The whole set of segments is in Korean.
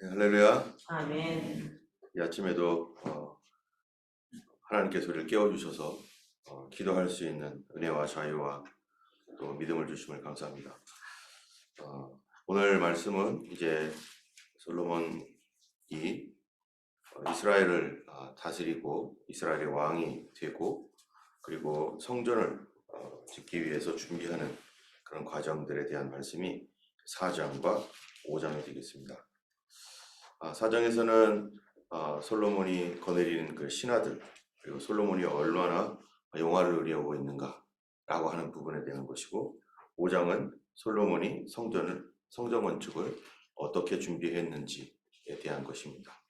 네, 할렐루야. 아멘. 이 아침에도 하나님께서 우리를 깨워주셔서 기도할 수 있는 은혜와 자유와 또 믿음을 주심을 감사합니다. 오늘 말씀은 이제 솔로몬이 이스라엘을 다스리고 이스라엘의 왕이 되고 그리고 성전을 짓기 위해서 준비하는 그런 과정들에 대한 말씀이 4장과 5장이 되겠습니다. 4장에서는 솔로몬이 거느리는 그 신하들 그리고 솔로몬이 얼마나 영화를 누리고 있는가 라고 하는 부분에 대한 것이고 5장은 솔로몬이 성전 건축을 어떻게 준비했는지에 대한 것입니다.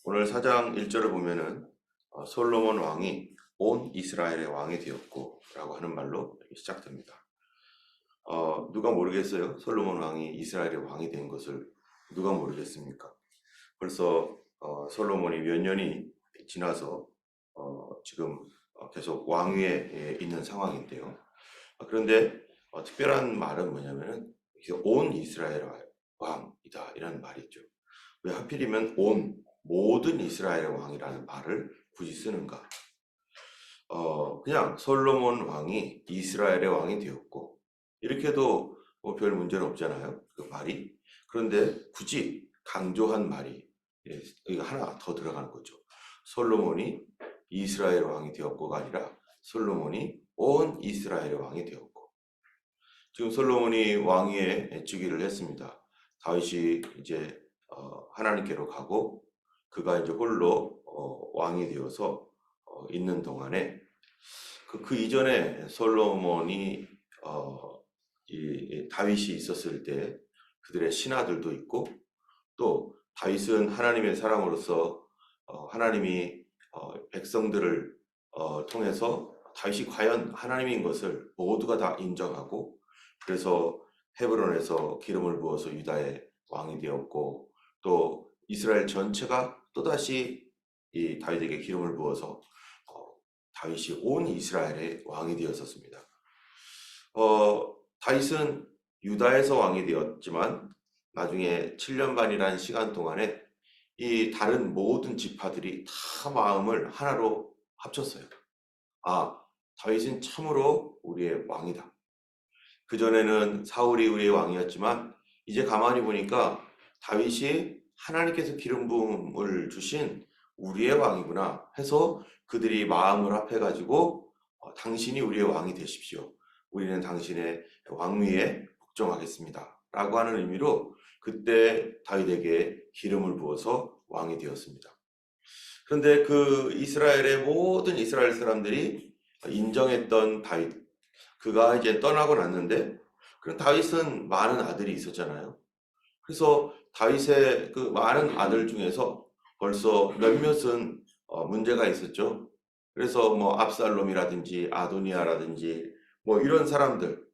오늘 4장 1절을 보면은 솔로몬 왕이 온 이스라엘의 왕이 되었고 라고 하는 말로 시작됩니다. 누가 모르겠어요? 솔로몬 왕이 이스라엘의 왕이 된 것을 누가 모르겠습니까? 벌써 솔로몬이 몇 년이 지나서 지금 계속 왕위에 있는 상황인데요. 그런데 특별한 말은 뭐냐면은 온 이스라엘 왕이다 이라는 말이죠. 왜 하필이면 온 모든 이스라엘의 왕이라는 말을 굳이 쓰는가? 그냥 솔로몬 왕이 이스라엘의 왕이 되었고 이렇게도 뭐 별 문제는 없잖아요. 그 말이. 그런데 굳이 강조한 말이 하나 더 들어가는 거죠. 솔로몬이 이스라엘 왕이 되었고가 아니라 솔로몬이 온 이스라엘의 왕이 되었고 지금 솔로몬이 왕위에 즉위를 했습니다. 다윗이 이제 하나님께로 가고 그가 이제 홀로 왕이 되어서 있는 동안에 그 이전에 솔로몬이 이 다윗이 있었을 때 그들의 신하들도 있고 또 다윗은 하나님의 사람으로서 하나님이 백성들을 통해서 다윗이 과연 하나님인 것을 모두가 다 인정하고 그래서 헤브론에서 기름을 부어서 유다의 왕이 되었고 또 이스라엘 전체가 또다시 이 다윗에게 기름을 부어서 다윗이 온 이스라엘의 왕이 되었었습니다. 다윗은 유다에서 왕이 되었지만 나중에 7년 반이라는 시간 동안에 이 다른 모든 지파들이 다 마음을 하나로 합쳤어요. 다윗은 참으로 우리의 왕이다. 그전에는 사울이 우리의 왕이었지만 이제 가만히 보니까 다윗이 하나님께서 기름 부음을 주신 우리의 왕이구나 해서 그들이 마음을 합해가지고 당신이 우리의 왕이 되십시오. 우리는 당신의 왕위에 복종하겠습니다. 라고 하는 의미로 그때 다윗에게 기름을 부어서 왕이 되었습니다. 그런데 그 이스라엘의 모든 이스라엘 사람들이 인정했던 다윗, 그가 이제 떠나고 났는데 그럼 다윗은 많은 아들이 있었잖아요. 그래서 다윗의 그 많은 아들 중에서 벌써 몇몇은 문제가 있었죠. 그래서 뭐 압살롬이라든지 아도니아라든지 뭐 이런 사람들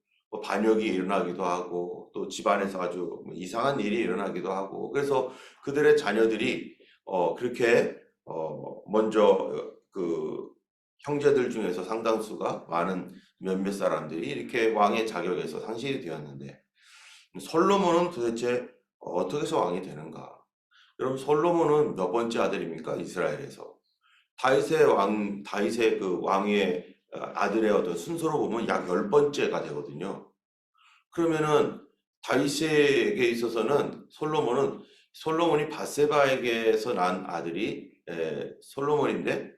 반역이 일어나기도 하고 또 집안에서 아주 이상한 일이 일어나기도 하고 그래서 그들의 자녀들이 그렇게 먼저 그 형제들 중에서 상당수가 많은 몇몇 사람들이 이렇게 왕의 자격에서 상실이 되었는데 솔로몬은 도대체 어떻게 해서 왕이 되는가? 여러분 솔로몬은 몇 번째 아들입니까? 이스라엘에서 다윗의 그 왕위의 아들의 어떤 순서로 보면 약 10번째가 되거든요. 그러면은 다윗에게 있어서는 솔로몬이 밧세바에게서 난 아들이 솔로몬인데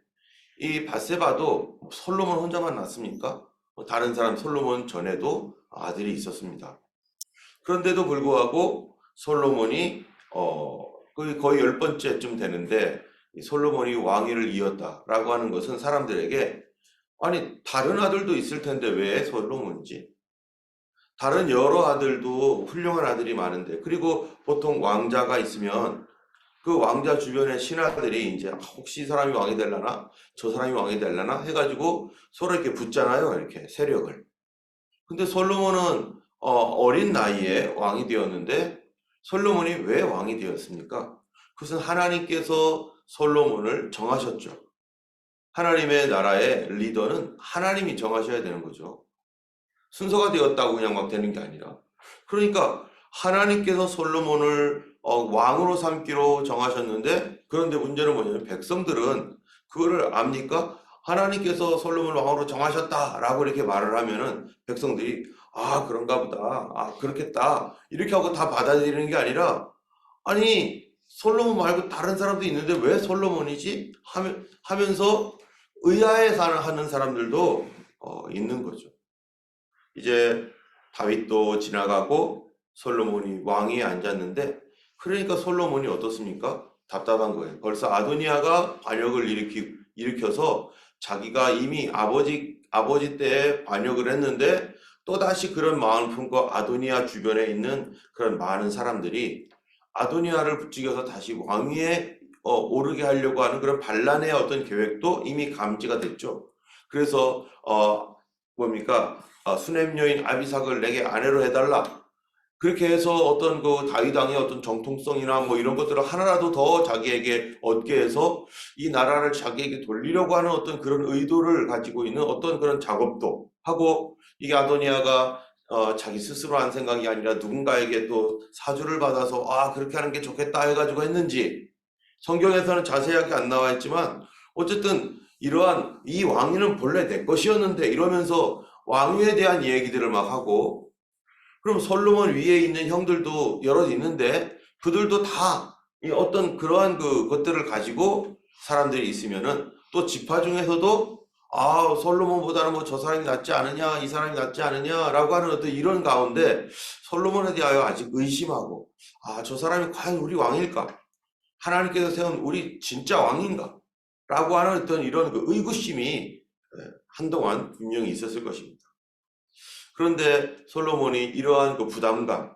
이 밧세바도 솔로몬 혼자만 낳습니까? 다른 사람 솔로몬 전에도 아들이 있었습니다. 그런데도 불구하고 솔로몬이 거의 10번째쯤 되는데 솔로몬이 왕위를 이었다라고 하는 것은 사람들에게 아니 다른 아들도 있을 텐데 왜 솔로몬이지? 다른 여러 아들도 훌륭한 아들이 많은데 그리고 보통 왕자가 있으면 그 왕자 주변의 신하들이 이제 혹시 이 사람이 왕이 되려나 저 사람이 왕이 되려나 해가지고 서로 이렇게 붙잖아요. 이렇게 세력을. 근데 솔로몬은 어린 나이에 왕이 되었는데 솔로몬이 왜 왕이 되었습니까? 그것은 하나님께서 솔로몬을 정하셨죠. 하나님의 나라의 리더는 하나님이 정하셔야 되는 거죠. 순서가 되었다고 그냥 막 되는 게 아니라. 그러니까 하나님께서 솔로몬을 왕으로 삼기로 정하셨는데, 그런데 문제는 뭐냐면 백성들은 그거를 압니까? 하나님께서 솔로몬을 왕으로 정하셨다라고 이렇게 말을 하면은 백성들이 아 그런가 보다, 아 그렇겠다 이렇게 하고 다 받아들이는 게 아니라, 아니 솔로몬 말고 다른 사람도 있는데 왜 솔로몬이지? 하면서 의아해 하는 사람들도 있는 거죠. 이제 다윗도 지나가고 솔로몬이 왕위에 앉았는데, 그러니까 솔로몬이 어떻습니까? 답답한 거예요. 벌써 아도니아가 반역을 일으켜서 자기가 이미 아버지 때에 반역을 했는데, 또다시 그런 마음을 품고 아도니아 주변에 있는 그런 많은 사람들이 아도니아를 부추겨서 다시 왕위에 오르게 하려고 하는 그런 반란의 어떤 계획도 이미 감지가 됐죠. 그래서 뭡니까? 수냄 여인 아비삭을 내게 아내로 해달라. 그렇게 해서 어떤 그 다윗 왕의 어떤 정통성이나 뭐 이런 것들을 하나라도 더 자기에게 얻게 해서 이 나라를 자기에게 돌리려고 하는 어떤 그런 의도를 가지고 있는 어떤 그런 작업도 하고, 이게 아도니아가 자기 스스로 한 생각이 아니라 누군가에게 또 사주를 받아서 아 그렇게 하는 게 좋겠다 해가지고 했는지 성경에서는 자세하게 안 나와 있지만, 어쨌든 이러한 이 왕위는 본래 내 것이었는데 이러면서 왕위에 대한 얘기들을 막 하고, 그럼 솔로몬 위에 있는 형들도 여럿 있는데 그들도 다 이 어떤 그러한 것들을 가지고 사람들이 있으면은, 또 지파 중에서도 아 솔로몬보다는 뭐 저 사람이 낫지 않으냐, 이 사람이 낫지 않으냐라고 하는 어떤 이런 가운데 솔로몬에 대하여 아직 의심하고, 아 저 사람이 과연 우리 왕일까? 하나님께서 세운 우리 진짜 왕인가? 라고 하는 어떤 이런 의구심이 한동안 분명히 있었을 것입니다. 그런데 솔로몬이 이러한 부담감,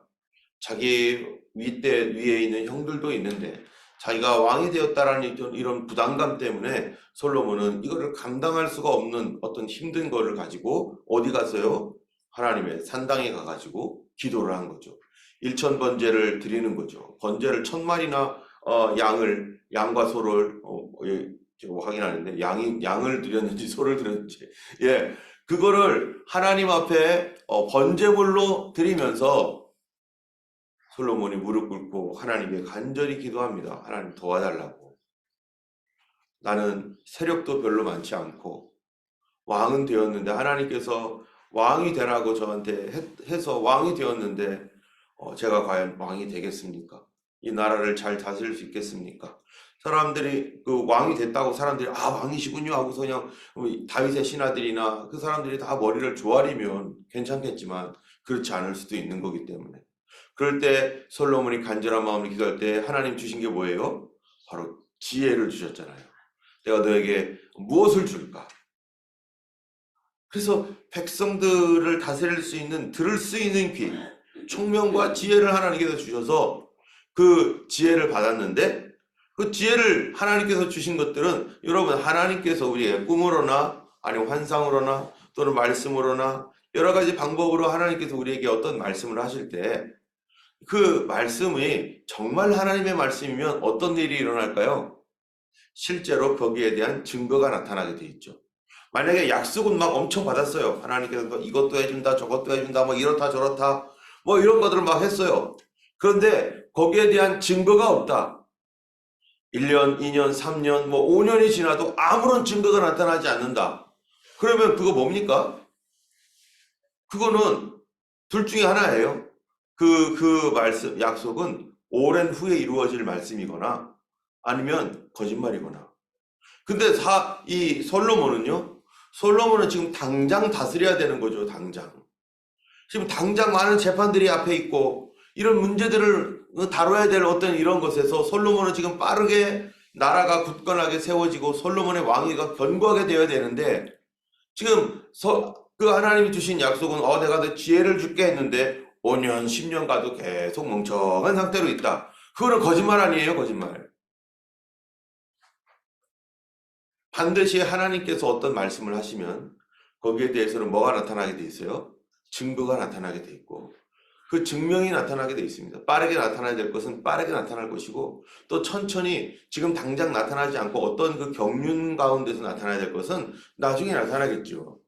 자기 위에 있는 형들도 있는데 자기가 왕이 되었다라는 이런 부담감 때문에 솔로몬은 이거를 감당할 수가 없는 어떤 힘든 거를 가지고 어디 갔어요? 하나님의 산당에 가가지고 기도를 한 거죠. 일천번제를 드리는 거죠. 번제를 1000마리나 양과 소를 제가 확인하는데 양을 드렸는지 소를 드렸는지, 예, 그거를 하나님 앞에 번제물로 드리면서 솔로몬이 무릎 꿇고 하나님께 간절히 기도합니다. 하나님 도와달라고. 나는 세력도 별로 많지 않고 왕은 되었는데, 하나님께서 왕이 되라고 저한테 해서 왕이 되었는데 제가 과연 왕이 되겠습니까? 이 나라를 잘 다스릴 수 있겠습니까? 사람들이 왕이 됐다고 사람들이 아 왕이시군요 하고서 그냥 다윗의 신하들이나 그 사람들이 다 머리를 조아리면 괜찮겠지만 그렇지 않을 수도 있는 거기 때문에, 그럴 때 솔로몬이 간절한 마음으로 기도할 때 하나님 주신 게 뭐예요? 바로 지혜를 주셨잖아요. 내가 너에게 무엇을 줄까? 그래서 백성들을 다스릴 수 있는, 들을 수 있는 귀, 총명과 지혜를 하나님께서 주셔서 그 지혜를 받았는데, 그 지혜를 하나님께서 주신 것들은 여러분 하나님께서 우리의 꿈으로나 아니면 환상으로나 또는 말씀으로나 여러 가지 방법으로 하나님께서 우리에게 어떤 말씀을 하실 때, 그 말씀이 정말 하나님의 말씀이면 어떤 일이 일어날까요? 실제로 거기에 대한 증거가 나타나게 돼 있죠. 만약에 약속은 막 엄청 받았어요. 하나님께서 이것도 해준다, 저것도 해준다, 뭐 이렇다 저렇다, 뭐 이런 것들을 막 했어요. 그런데 거기에 대한 증거가 없다. 1년, 2년, 3년, 뭐 5년이 지나도 아무런 증거가 나타나지 않는다. 그러면 그거 뭡니까? 그거는 둘 중에 하나예요. 그 말씀, 약속은 오랜 후에 이루어질 말씀이거나 아니면 거짓말이거나. 근데 이 솔로몬은 지금 당장 다스려야 되는 거죠, 당장. 지금 당장 많은 재판들이 앞에 있고, 이런 문제들을 다뤄야 될 어떤 이런 것에서 솔로몬은 지금 빠르게 나라가 굳건하게 세워지고 솔로몬의 왕위가 견고하게 되어야 되는데, 지금 그 하나님이 주신 약속은 내가 너 지혜를 줄게 했는데 5년, 10년 가도 계속 멍청한 상태로 있다. 그거는 거짓말 아니에요, 거짓말. 반드시 하나님께서 어떤 말씀을 하시면 거기에 대해서는 뭐가 나타나게 돼 있어요? 증거가 나타나게 돼 있고, 그 증명이 나타나게 돼 있습니다. 빠르게 나타나야 될 것은 빠르게 나타날 것이고, 또 천천히 지금 당장 나타나지 않고 어떤 그 경륜 가운데서 나타나야 될 것은 나중에 나타나겠죠.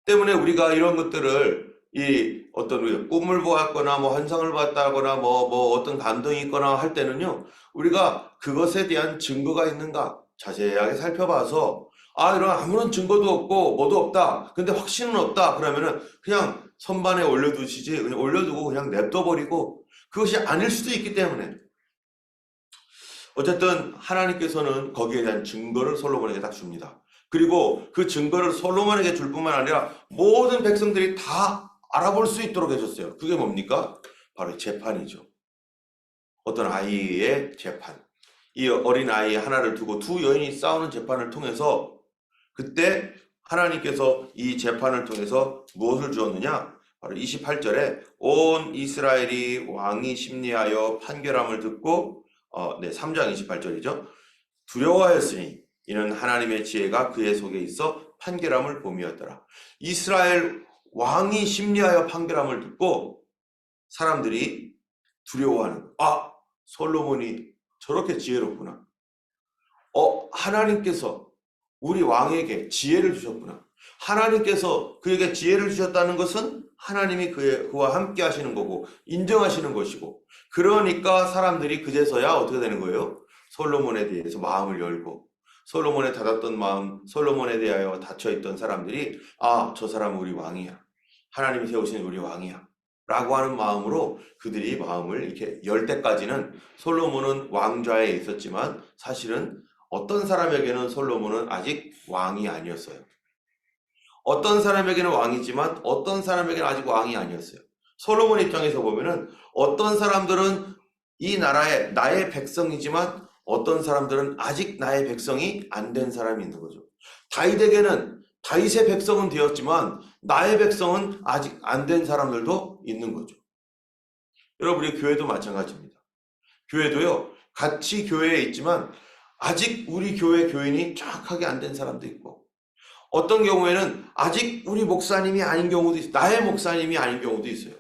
때문에 우리가 이런 것들을 이 어떤 우리가 꿈을 보았거나 뭐 환상을 봤다거나 뭐 어떤 감동이 있거나 할 때는요, 우리가 그것에 대한 증거가 있는가 자세하게 살펴봐서 이런 아무런 증거도 없고 뭐도 없다, 근데 확신은 없다 그러면은 그냥 선반에 올려두시지, 그냥 올려두고 그냥 냅둬버리고, 그것이 아닐 수도 있기 때문에 어쨌든 하나님께서는 거기에 대한 증거를 솔로몬에게 딱 줍니다. 그리고 그 증거를 솔로몬에게 줄 뿐만 아니라 모든 백성들이 다 알아볼 수 있도록 해줬어요. 그게 뭡니까? 바로 재판이죠. 어떤 아이의 재판. 이 어린 아이 하나를 두고 두 여인이 싸우는 재판을 통해서 그때 하나님께서 이 재판을 통해서 무엇을 주었느냐? 바로 28절에 온 이스라엘이 왕이 심리하여 판결함을 듣고 3장 28절이죠. 두려워하였으니 이는 하나님의 지혜가 그의 속에 있어 판결함을 봄이었더라. 이스라엘 왕이 심리하여 판결함을 듣고 사람들이 두려워하는, 솔로몬이 저렇게 지혜롭구나. 하나님께서 우리 왕에게 지혜를 주셨구나. 하나님께서 그에게 지혜를 주셨다는 것은 하나님이 그와 함께 하시는 거고 인정하시는 것이고, 그러니까 사람들이 그제서야 어떻게 되는 거예요? 솔로몬에 대해서 마음을 열고, 솔로몬에 닫았던 마음, 솔로몬에 대하여 닫혀있던 사람들이 저 사람은 우리 왕이야, 하나님이 세우신 우리 왕이야 라고 하는 마음으로 그들이 마음을 이렇게 열 때까지는 솔로몬은 왕좌에 있었지만 사실은 어떤 사람에게는 솔로몬은 아직 왕이 아니었어요. 어떤 사람에게는 왕이지만 어떤 사람에게는 아직 왕이 아니었어요. 솔로몬 입장에서 보면은 어떤 사람들은 이 나라의 나의 백성이지만 어떤 사람들은 아직 나의 백성이 안 된 사람이 있는 거죠. 다윗에게는 다윗의 백성은 되었지만 나의 백성은 아직 안 된 사람들도 있는 거죠. 여러분, 우리 교회도 마찬가지입니다. 교회도요, 같이 교회에 있지만 아직 우리 교회 교인이 정확하게 안 된 사람도 있고, 어떤 경우에는 아직 우리 목사님이 아닌 경우도 있어요. 나의 목사님이 아닌 경우도 있어요.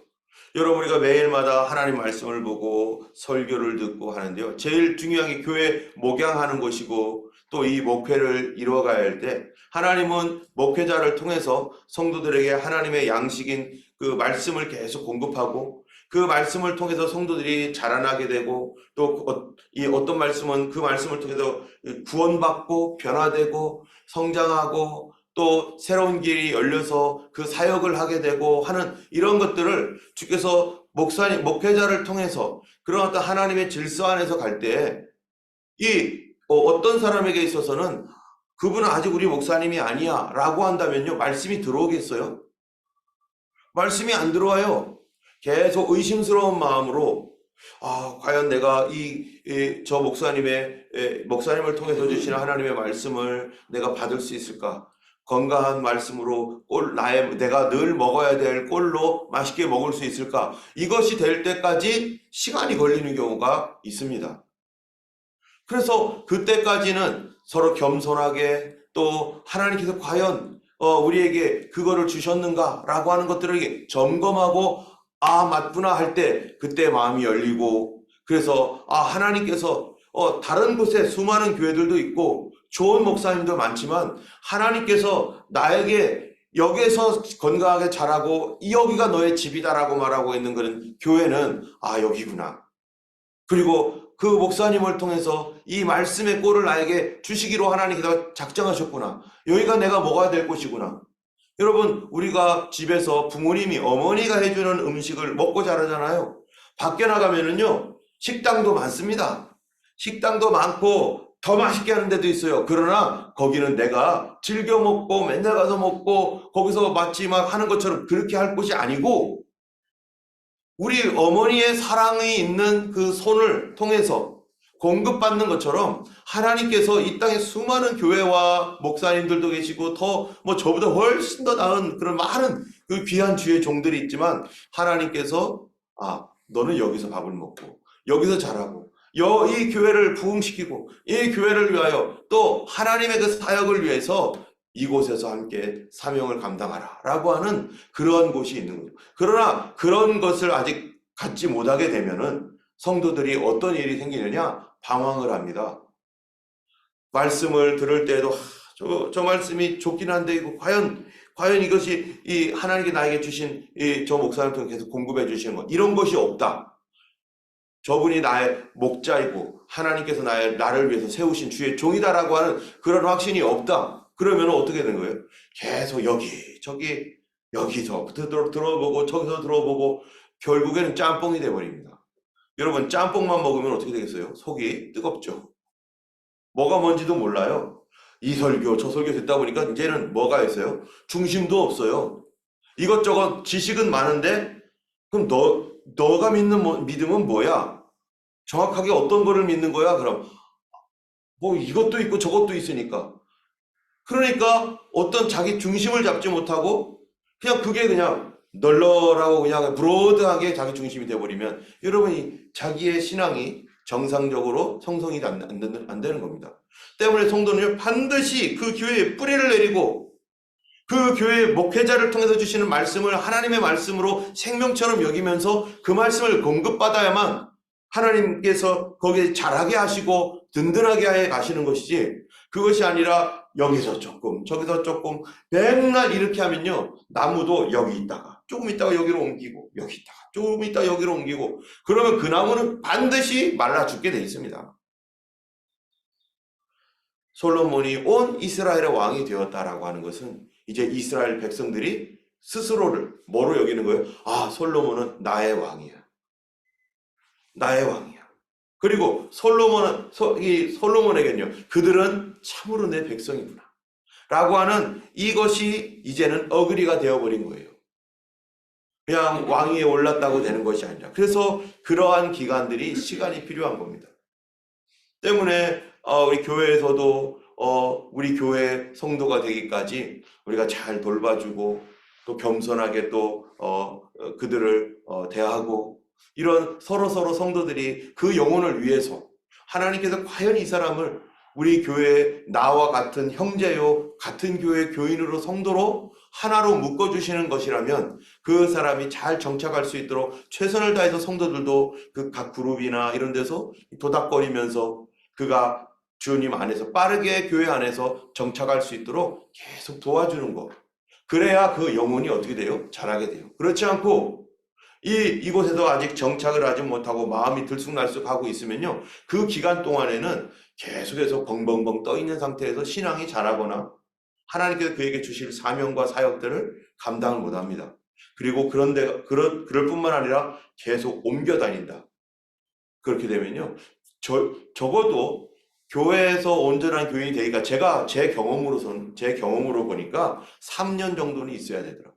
여러분, 우리가 매일마다 하나님 말씀을 보고 설교를 듣고 하는데요, 제일 중요한 게 교회 목양하는 것이고 또 이 목회를 이루어가야 할 때 하나님은 목회자를 통해서 성도들에게 하나님의 양식인 그 말씀을 계속 공급하고, 그 말씀을 통해서 성도들이 자라나게 되고, 또 이 어떤 말씀은 그 말씀을 통해서 구원받고 변화되고 성장하고 또 새로운 길이 열려서 그 사역을 하게 되고 하는 이런 것들을 주께서 목사님, 목회자를 통해서 그런 어떤 하나님의 질서 안에서 갈 때 어떤 사람에게 있어서는 그분은 아직 우리 목사님이 아니야 라고 한다면요, 말씀이 들어오겠어요? 말씀이 안 들어와요. 계속 의심스러운 마음으로 과연 내가 저 목사님을 통해서 주시는 하나님의 말씀을 내가 받을 수 있을까? 건강한 말씀으로 내가 늘 먹어야 될 꼴로 맛있게 먹을 수 있을까? 이것이 될 때까지 시간이 걸리는 경우가 있습니다. 그래서 그때까지는 서로 겸손하게, 또 하나님께서 과연 우리에게 그거를 주셨는가 라고 하는 것들을 점검하고 맞구나 할 때 그때 마음이 열리고, 그래서 하나님께서 다른 곳에 수많은 교회들도 있고 좋은 목사님도 많지만 하나님께서 나에게 여기에서 건강하게 자라고 여기가 너의 집이다라고 말하고 있는 그런 교회는 여기구나. 그리고 그 목사님을 통해서 이 말씀의 꼴을 나에게 주시기로 하나님께서 작정하셨구나. 여기가 내가 먹어야 될 곳이구나. 여러분, 우리가 집에서 부모님이, 어머니가 해주는 음식을 먹고 자라잖아요. 밖에 나가면은요, 식당도 많습니다. 식당도 많고 더 맛있게 하는 데도 있어요. 그러나 거기는 내가 즐겨 먹고 맨날 가서 먹고 거기서 마치 막 하는 것처럼 그렇게 할 곳이 아니고, 우리 어머니의 사랑이 있는 그 손을 통해서 공급받는 것처럼 하나님께서 이 땅에 수많은 교회와 목사님들도 계시고 저보다 훨씬 더 나은 그런 많은 그 귀한 주의 종들이 있지만, 하나님께서 너는 여기서 밥을 먹고 여기서 자라고 이 교회를 부흥시키고 이 교회를 위하여 또 하나님의 그 사역을 위해서 이곳에서 함께 사명을 감당하라 라고 하는 그런 곳이 있는 거죠. 그러나 그런 것을 아직 갖지 못하게 되면은 성도들이 어떤 일이 생기느냐? 방황을 합니다. 말씀을 들을 때에도 저 말씀이 좋긴 한데 이거 과연 과연 이것이 이 하나님께 나에게 주신 이 저 목사를 통해 계속 공급해 주시는 것, 이런 것이 없다. 저분이 나의 목자이고 하나님께서 나를 위해서 세우신 주의 종이다라고 하는 그런 확신이 없다. 그러면 어떻게 되는 거예요? 계속 여기 저기 여기서 들어보고 저기서 들어보고 결국에는 짬뽕이 돼버립니다. 여러분, 짬뽕만 먹으면 어떻게 되겠어요? 속이 뜨겁죠. 뭐가 뭔지도 몰라요. 이 설교 저 설교 듣다 보니까 이제는 뭐가 있어요? 중심도 없어요. 이것저것 지식은 많은데 그럼 너가 믿는 믿음은 뭐야? 정확하게 어떤 거를 믿는 거야? 그럼 뭐 이것도 있고 저것도 있으니까. 그러니까 어떤 자기 중심을 잡지 못하고 그냥 그게 그냥 널널하고 그냥 브로드하게 자기 중심이 돼버리면 여러분이 자기의 신앙이 정상적으로 형성이 안 되는 겁니다. 때문에 성도는 반드시 그 교회에 뿌리를 내리고 그 교회의 목회자를 통해서 주시는 말씀을 하나님의 말씀으로 생명처럼 여기면서 그 말씀을 공급받아야만 하나님께서 거기에 자라게 하시고 든든하게 해 가시는 것이지, 그것이 아니라 여기서 조금 저기서 조금 맨날 이렇게 하면요, 나무도 여기 있다가 조금 있다가 여기로 옮기고 여기 있다가 조금 있다가 여기로 옮기고 그러면 그 나무는 반드시 말라 죽게 돼 있습니다. 솔로몬이 온 이스라엘의 왕이 되었다라고 하는 것은 이제 이스라엘 백성들이 스스로를 뭐로 여기는 거예요? 아, 솔로몬은 나의 왕이야. 나의 왕이야. 그리고 솔로몬에게는요, 그들은 참으로 내 백성이구나 라고 하는 이것이 이제는 어그리가 되어버린 거예요. 그냥 왕위에 올랐다고 되는 것이 아니라. 그래서 그러한 기간들이 시간이 필요한 겁니다. 때문에 우리 교회에서도 우리 교회 성도가 되기까지 우리가 잘 돌봐주고 또 겸손하게 또 그들을 대하고, 이런 서로 성도들이 그 영혼을 위해서 하나님께서 과연 이 사람을 우리 교회에 나와 같은 형제요 같은 교회 교인으로 성도로 하나로 묶어주시는 것이라면 그 사람이 잘 정착할 수 있도록 최선을 다해서 성도들도 그 각 그룹이나 이런 데서 도닥거리면서 그가 주님 안에서 빠르게 교회 안에서 정착할 수 있도록 계속 도와주는 것. 그래야 그 영혼이 어떻게 돼요? 자라게 돼요. 그렇지 않고 이곳에서 아직 정착을 하지 못하고 마음이 들쑥날쑥하고 있으면요, 그 기간 동안에는 계속해서 벙벙벙 떠 있는 상태에서 신앙이 자라거나 하나님께서 그에게 주실 사명과 사역들을 감당을 못합니다. 그리고 그럴 뿐만 아니라 계속 옮겨 다닌다. 그렇게 되면요, 적어도 교회에서 온전한 교인이 되기가, 제가 제 경험으로 보니까 3년 정도는 있어야 되더라고요.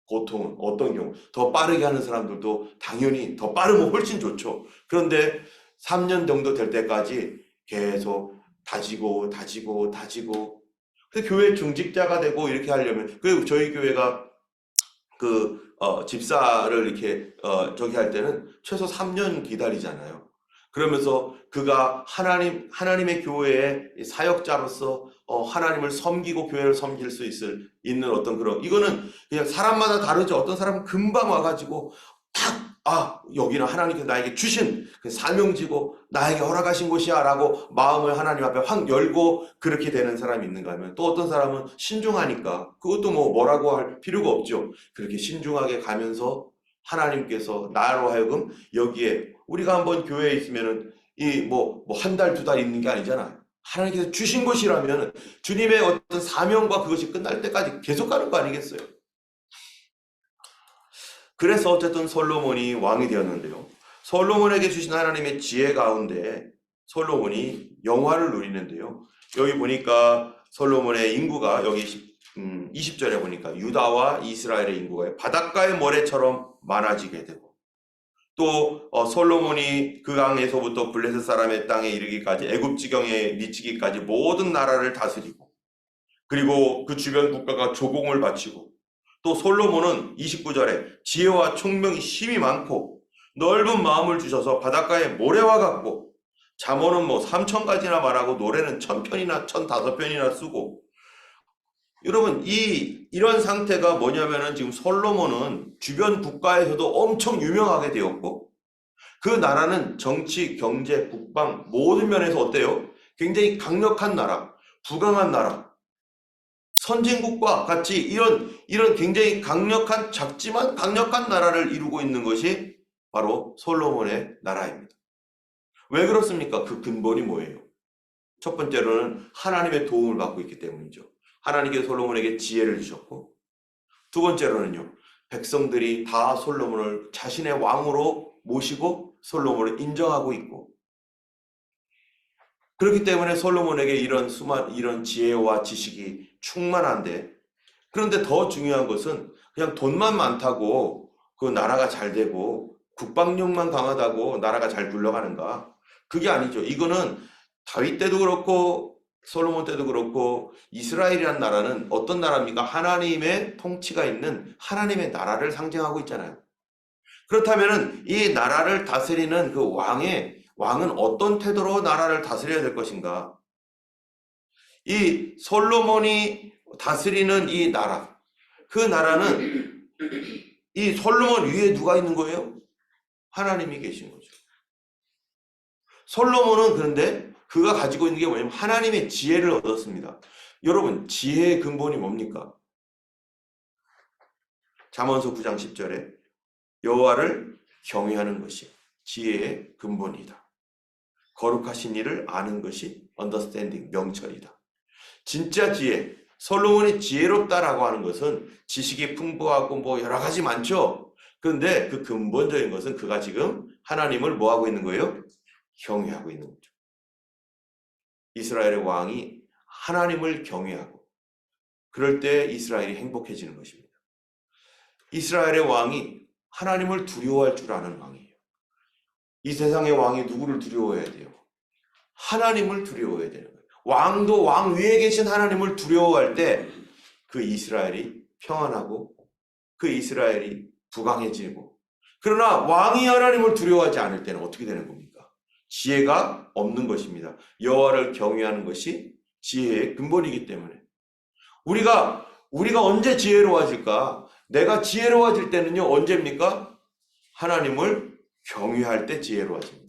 보통은 어떤 경우 더 빠르게 하는 사람들도 당연히 더 빠르면 훨씬 좋죠. 그런데 3년 정도 될 때까지 계속 다지고 그래서 교회 중직자가 되고 이렇게 하려면, 그리고 저희 교회가 집사를 이렇게 저기 할 때는 최소 3년 기다리잖아요. 그러면서 그가 하나님의 교회의 사역자로서 하나님을 섬기고 교회를 섬길 수 있는 어떤 그런, 이거는 그냥 사람마다 다르죠. 어떤 사람은 금방 와가지고 여기는 하나님께서 나에게 주신 그 사명지고 나에게 허락하신 곳이야 라고 마음을 하나님 앞에 확 열고 그렇게 되는 사람이 있는가 하면, 또 어떤 사람은 신중하니까 그것도 뭐라고 할 필요가 없죠. 그렇게 신중하게 가면서 하나님께서 나로 하여금 여기에, 우리가 한번 교회에 있으면은 한 달, 2달 있는 게 아니잖아요. 하나님께서 주신 것이라면 주님의 어떤 사명과 그것이 끝날 때까지 계속 가는 거 아니겠어요? 그래서 어쨌든 솔로몬이 왕이 되었는데요, 솔로몬에게 주신 하나님의 지혜 가운데 솔로몬이 영화를 누리는데요, 여기 보니까 솔로몬의 인구가 여기 20절에 보니까 유다와 이스라엘의 인구가 바닷가의 모래처럼 많아지게 되고, 또 솔로몬이 그 강에서부터 블레셋 사람의 땅에 이르기까지 애굽 지경에 미치기까지 모든 나라를 다스리고, 그리고 그 주변 국가가 조공을 바치고, 또 솔로몬은 29절에 지혜와 총명이 힘이 많고 넓은 마음을 주셔서 바닷가에 모래와 같고, 잠언은 3,000가지나 말하고 노래는 1,000편이나 1,005편이나 쓰고. 여러분, 이런 상태가 뭐냐면은 지금 솔로몬은 주변 국가에서도 엄청 유명하게 되었고, 그 나라는 정치, 경제, 국방 모든 면에서 어때요? 굉장히 강력한 나라, 부강한 나라, 선진국과 같이 이런 굉장히 강력한, 작지만 강력한 나라를 이루고 있는 것이 바로 솔로몬의 나라입니다. 왜 그렇습니까? 그 근본이 뭐예요? 첫 번째로는 하나님의 도움을 받고 있기 때문이죠. 하나님께서 솔로몬에게 지혜를 주셨고, 두 번째로는요, 백성들이 다 솔로몬을 자신의 왕으로 모시고 솔로몬을 인정하고 있고, 그렇기 때문에 솔로몬에게 이런 지혜와 지식이 충만한데, 그런데 더 중요한 것은 그냥 돈만 많다고 그 나라가 잘 되고 국방력만 강하다고 나라가 잘 굴러가는가? 그게 아니죠. 이거는 다윗 때도 그렇고 솔로몬 때도 그렇고 이스라엘이란 나라는 어떤 나라입니까? 하나님의 통치가 있는 하나님의 나라를 상징하고 있잖아요. 그렇다면은 이 나라를 다스리는 그 왕은 어떤 태도로 나라를 다스려야 될 것인가? 이 솔로몬이 다스리는 이 나라, 그 나라는 이 솔로몬 위에 누가 있는 거예요? 하나님이 계신 거죠. 솔로몬은 그런데 그가 가지고 있는 게 뭐냐면 하나님의 지혜를 얻었습니다. 여러분, 지혜의 근본이 뭡니까? 잠언서 9장 10절에 여호와를 경외하는 것이 지혜의 근본이다. 거룩하신 이를 아는 것이 understanding, 명철이다. 진짜 지혜, 솔로몬이 지혜롭다라고 하는 것은 지식이 풍부하고 뭐 여러 가지 많죠. 그런데 그 근본적인 것은 그가 지금 하나님을 뭐 하고 있는 거예요? 경외하고 있는 거죠. 이스라엘의 왕이 하나님을 경외하고 그럴 때 이스라엘이 행복해지는 것입니다. 이스라엘의 왕이 하나님을 두려워할 줄 아는 왕이에요. 이 세상의 왕이 누구를 두려워해야 돼요? 하나님을 두려워해야 되는 거예요. 왕도 왕 위에 계신 하나님을 두려워할 때 그 이스라엘이 평안하고 그 이스라엘이 부강해지고, 그러나 왕이 하나님을 두려워하지 않을 때는 어떻게 되는 겁니까? 지혜가 없는 것입니다. 여호와를 경외하는 것이 지혜의 근본이기 때문에 우리가 언제 지혜로워질까? 내가 지혜로워질 때는요, 언제입니까? 하나님을 경외할 때 지혜로워집니다.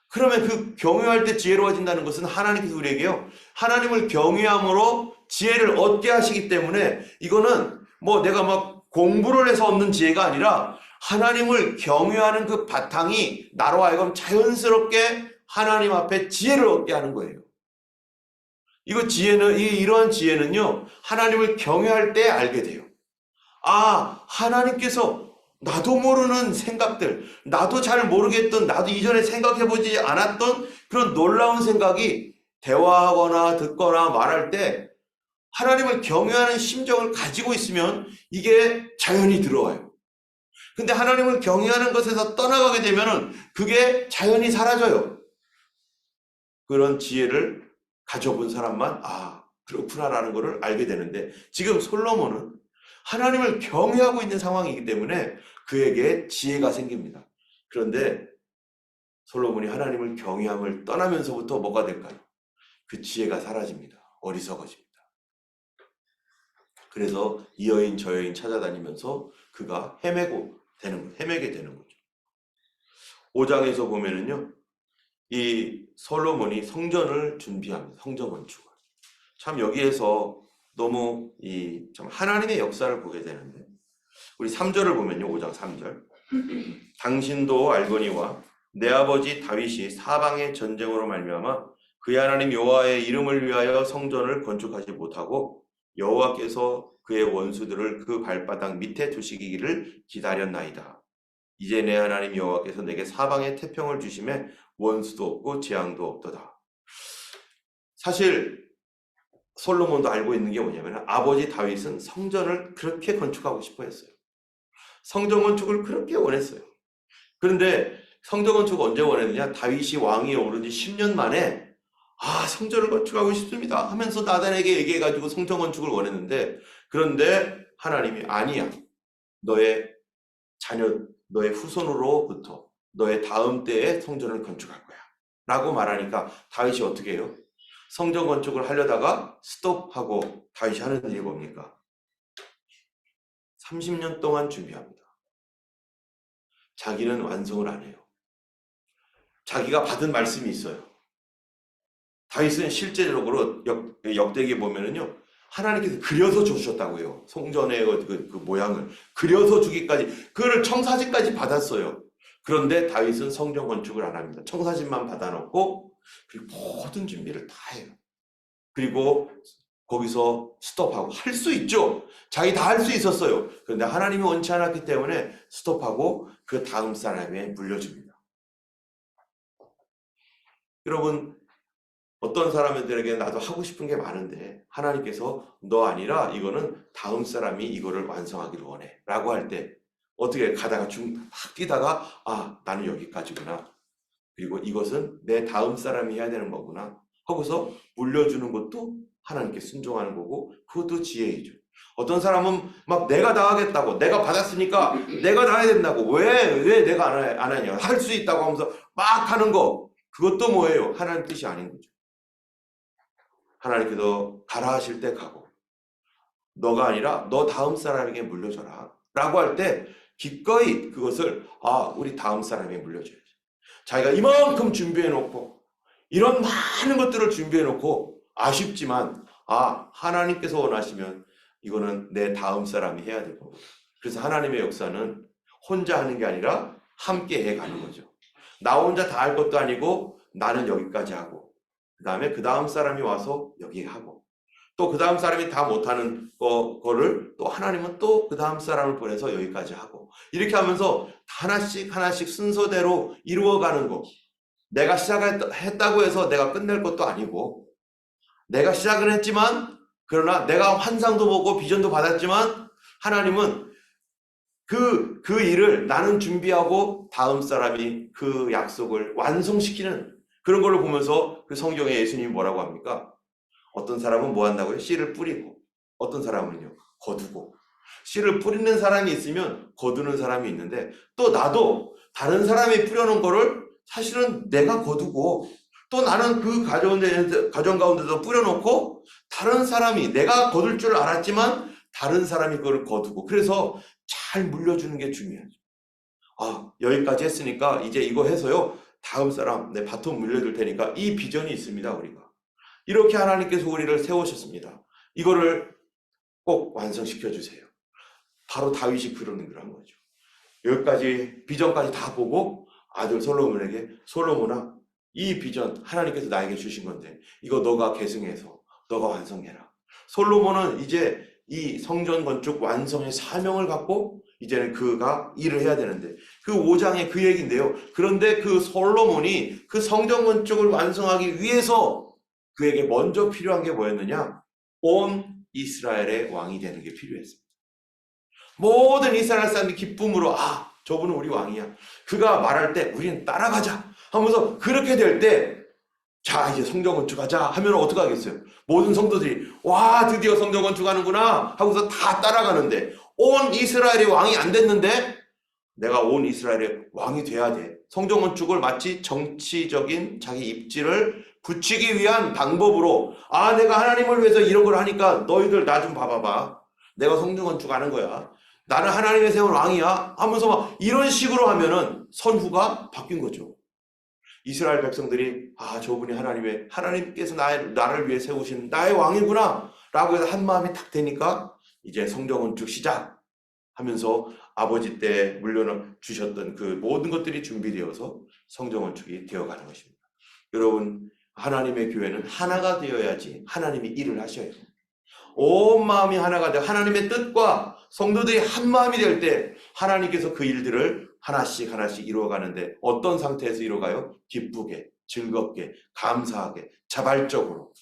그러면 그 경외할 때 지혜로워진다는 것은 하나님께서 우리에게요, 하나님을 경외함으로 지혜를 얻게 하시기 때문에 이거는 뭐 내가 막 공부를 해서 얻는 지혜가 아니라 하나님을 경외하는 그 바탕이 나로 하여금 자연스럽게 하나님 앞에 지혜를 얻게 하는 거예요. 이러한 지혜는요, 하나님을 경외할 때 알게 돼요. 아, 하나님께서 나도 모르는 생각들, 나도 잘 모르겠던, 나도 이전에 생각해보지 않았던 그런 놀라운 생각이 대화하거나 듣거나 말할 때 하나님을 경외하는 심정을 가지고 있으면 이게 자연히 들어와요. 근데 하나님을 경외하는 것에서 떠나가게 되면은 그게 자연히 사라져요. 그런 지혜를 가져본 사람만 그렇구나라는 것을 알게 되는데, 지금 솔로몬은 하나님을 경외하고 있는 상황이기 때문에 그에게 지혜가 생깁니다. 그런데 솔로몬이 하나님을 경외함을 떠나면서부터 뭐가 될까요? 그 지혜가 사라집니다. 어리석어집니다. 그래서 이 여인 저 여인 찾아다니면서 그가 헤매게 되는 거죠. 5장에서 보면은요, 이 솔로몬이 성전을 준비합니다. 성전 건축을. 참 여기에서 너무 참 하나님의 역사를 보게 되는데, 우리 3절을 보면요, 5장 3절. 당신도 알거니와 내 아버지 다윗이 사방의 전쟁으로 말미암아 그의 하나님 여호와의 이름을 위하여 성전을 건축하지 못하고 여호와께서 그의 원수들을 그 발바닥 밑에 두시기를 기다렸나이다. 이제 내 하나님 여호와께서 내게 사방에 태평을 주심에 원수도 없고 재앙도 없도다. 사실 솔로몬도 알고 있는 게 뭐냐면 아버지 다윗은 성전을 그렇게 건축하고 싶어 했어요. 성전 건축을 그렇게 원했어요. 그런데 성전 건축을 언제 원했느냐? 다윗이 왕위에 오른 지 10년 만에 성전을 건축하고 싶습니다 하면서 나단에게 얘기해가지고 성전 건축을 원했는데, 그런데 하나님이 아니야, 너의 자녀, 너의 후손으로부터 너의 다음 때에 성전을 건축할 거야 라고 말하니까 다윗이 어떻게 해요? 성전 건축을 하려다가 스톱하고 다윗이 하는 일이 뭡니까? 30년 동안 준비합니다. 자기는 완성을 안 해요. 자기가 받은 말씀이 있어요. 다윗은 실제적으로 역대기에 보면은요, 하나님께서 그려서 주셨다고요. 성전의 그 모양을 그려서 주기까지, 그거를 청사진까지 받았어요. 그런데 다윗은 성전 건축을 안 합니다. 청사진만 받아놓고 그리고 모든 준비를 다 해요. 그리고 거기서 스톱하고, 할 수 있죠. 자기 다 할 수 있었어요. 그런데 하나님이 원치 않았기 때문에 스톱하고 그 다음 사람에 물려줍니다. 여러분, 어떤 사람들에게 나도 하고 싶은 게 많은데 하나님께서 너 아니라 이거는 다음 사람이 이거를 완성하기를 원해 라고 할 때 어떻게 가다가 막 뛰다가 나는 여기까지구나, 그리고 이것은 내 다음 사람이 해야 되는 거구나 하고서 물려주는 것도 하나님께 순종하는 거고, 그것도 지혜이죠. 어떤 사람은 막 내가 다 하겠다고, 내가 받았으니까 내가 다 해야 된다고, 왜 내가 안 하냐, 할 수 있다고 하면서 막 하는 거, 그것도 뭐예요? 하나님 뜻이 아닌 거죠. 하나님께서 가라 하실 때 가고, 너가 아니라 너 다음 사람에게 물려줘라 라고 할 때 기꺼이 그것을 우리 다음 사람에게 물려줘야지. 자기가 이만큼 준비해놓고 이런 많은 것들을 준비해놓고 아쉽지만 하나님께서 원하시면 이거는 내 다음 사람이 해야 될 거고, 그래서 하나님의 역사는 혼자 하는 게 아니라 함께 해가는 거죠. 나 혼자 다 할 것도 아니고 나는 여기까지 하고, 그 다음에 그 다음 사람이 와서 여기 하고, 또 그 다음 사람이 다 못하는 거를 또 하나님은 또 그 다음 사람을 보내서 여기까지 하고, 이렇게 하면서 하나씩 하나씩 순서대로 이루어가는 거. 내가 시작했다고 해서 내가 끝낼 것도 아니고, 내가 시작은 했지만, 그러나 내가 환상도 보고 비전도 받았지만 하나님은 그 일을 나는 준비하고 다음 사람이 그 약속을 완성시키는 그런 걸 보면서 그 성경에 예수님이 뭐라고 합니까? 어떤 사람은 뭐 한다고요? 씨를 뿌리고, 어떤 사람은요, 거두고. 씨를 뿌리는 사람이 있으면 거두는 사람이 있는데, 또 나도 다른 사람이 뿌려놓은 거를 사실은 내가 거두고, 또 나는 그 가정 가운데서 뿌려놓고, 다른 사람이, 내가 거둘 줄 알았지만 다른 사람이 그걸 거두고, 그래서 잘 물려주는 게 중요하죠. 여기까지 했으니까 이제 이거 해서요, 다음 사람 내 바톤 물려줄 테니까, 이 비전이 있습니다. 우리가 이렇게 하나님께서 우리를 세우셨습니다. 이거를 꼭 완성시켜 주세요. 바로 다윗이 그런 거죠. 여기까지 비전까지 다 보고 아들 솔로몬에게, 솔로몬아, 이 비전 하나님께서 나에게 주신 건데 이거 너가 계승해서 너가 완성해라. 솔로몬은 이제 이 성전 건축 완성의 사명을 갖고 이제는 그가 일을 해야 되는데, 그 5장의 그 얘기인데요. 그런데 그 솔로몬이 그 성전 건축을 완성하기 위해서 그에게 먼저 필요한 게 뭐였느냐? 온 이스라엘의 왕이 되는 게 필요했습니다. 모든 이스라엘 사람들이 기쁨으로 저분은 우리 왕이야, 그가 말할 때 우리는 따라가자 하면서, 그렇게 될 때 자 이제 성전 건축하자 하면 어떻게 하겠어요? 모든 성도들이 와 드디어 성전 건축하는구나 하고서 다 따라가는데, 온 이스라엘의 왕이 안 됐는데 내가 온 이스라엘의 왕이 돼야 돼. 성전 건축을 마치 정치적인 자기 입지를 붙이기 위한 방법으로, 내가 하나님을 위해서 이런 걸 하니까 너희들 나 좀 봐봐봐, 내가 성전 건축하는 거야, 나는 하나님의 세운 왕이야 하면서 막 이런 식으로 하면은 선후가 바뀐 거죠. 이스라엘 백성들이 저분이 하나님께서 나를 위해 세우신 나의 왕이구나 라고 해서 한 마음이 딱 되니까 이제 성전 건축 시작 하면서 아버지 때 물려주셨던 그 모든 것들이 준비되어서 성전 건축이 되어가는 것입니다. 여러분, 하나님의 교회는 하나가 되어야지 하나님이 일을 하셔야 돼요. 온 마음이 하나가 되어 하나님의 뜻과 성도들이 한 마음이 될 때 하나님께서 그 일들을 하나씩 하나씩 이루어가는데, 어떤 상태에서 이루어가요? 기쁘게, 즐겁게, 감사하게, 자발적으로.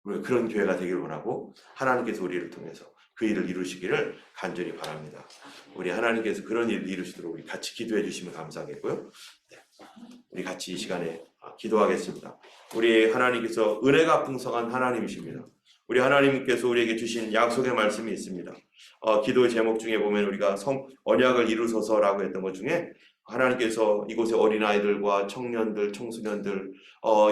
그런 교회가 되기를 원하고, 하나님께서 우리를 통해서 그 일을 이루시기를 간절히 바랍니다. 우리 하나님께서 그런 일을 이루시도록 우리 같이 기도해 주시면 감사하겠고요. 우리 같이 이 시간에 기도하겠습니다. 우리 하나님께서 은혜가 풍성한 하나님이십니다. 우리 하나님께서 우리에게 주신 약속의 말씀이 있습니다. 기도의 제목 중에 보면 우리가 언약을 이루소서라고 했던 것 중에, 하나님께서 이곳에 어린아이들과 청년들, 청소년들,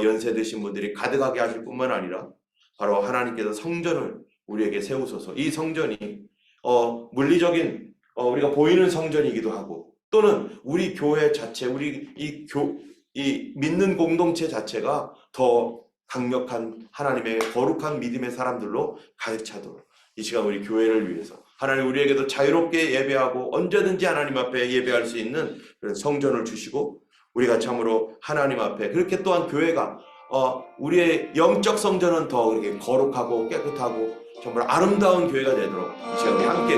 연세 드신 분들이 가득하게 하실 뿐만 아니라 바로 하나님께서 성전을 우리에게 세우소서. 이 성전이 물리적인 우리가 보이는 성전이기도 하고, 또는 우리 교회 자체, 우리 이 믿는 공동체 자체가 더 강력한 하나님의 거룩한 믿음의 사람들로 가득 차도록 이 시간 우리 교회를 위해서 하나님 우리에게도 자유롭게 예배하고 언제든지 하나님 앞에 예배할 수 있는 그런 성전을 주시고 우리가 참으로 하나님 앞에 그렇게 또한 교회가 우리의 영적 성전은 더 그렇게 거룩하고 깨끗하고 정말 아름다운 교회가 되도록 이 시간 우리 함께